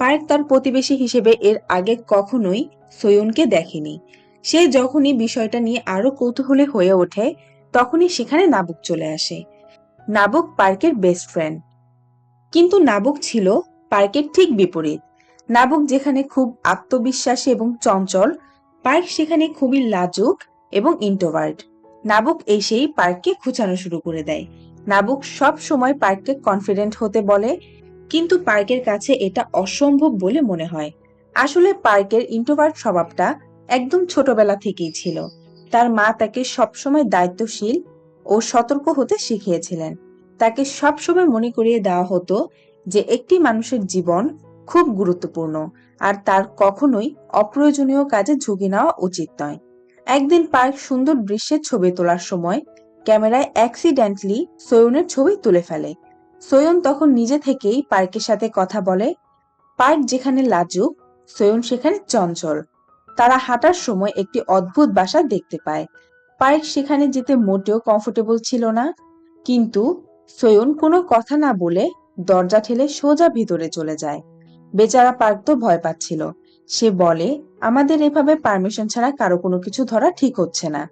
Park তার প্রতিবেশী হিসেবে এর আগে কখনোই সোয়ুনকে দেখেনি। সে যখনই বিষয়টা নিয়ে আরো কৌতূহলী হয়ে ওঠে, তখনই সেখানে নাবুক চলে আসে। নাবুক পার্কের বেস্ট ফ্রেন্ড, কিন্তু নাবুক ছিল পার্কের ঠিক বিপরীত। নাবুক যেখানে খুব আত্মবিশ্বাসী এবং চঞ্চল, পার্ক সেখানে খুবই লাজুক এবং ইন্ট্রোভার্ট। নাবুক এসেই পার্ককে খোঁচানো শুরু করে দেয়। নাবুক সব সময় পার্ককে কনফিডেন্ট হতে বলে, কিন্তু পার্কের কাছে এটা অসম্ভব বলে মনে হয়। আসলে পার্কের ইন্ট্রোভার্ট স্বভাবটা একদম ছোটবেলা থেকেই ছিল। তার মা তাকে সবসময় দায়িত্বশীল ও সতর্ক হতে শিখিয়েছিলেন। তাকে সবসময় মনে করিয়ে দেওয়া হতো যে একটি মানুষের জীবন খুব গুরুত্বপূর্ণ, আর তার কখনোই অপ্রয়োজনীয় কাজে ঝুঁকি নেওয়া উচিত নয়। একদিন পার্ক সুন্দর দৃশ্যের ছবি তোলার সময় ক্যামেরায় অ্যাক্সিডেন্টলি সোয়নের ছবি তুলে ফেলে। সোয়ন তখন নিজে থেকেই পার্কের সাথে কথা বলে। পার্ক যেখানে লাজুক, সোয়ন সেখানে চঞ্চল। তারা হাঁটার সময় একটি অদ্ভুত বাসা দেখতে পায়। পার্ক সেখানে যেতে মোটেও কমফোর্টেবল ছিল না, কিন্তু সোয়ন কোনো কথা না বলে দরজা ঠেলে সোজা ভিতরে চলে যায়। বেচারা পার্ক তো ভয় পাচ্ছিল। সে বলে, আমাদের এভাবে পারমিশন ছাড়া কারো কোনো কিছু ধরা ঠিক হচ্ছে না।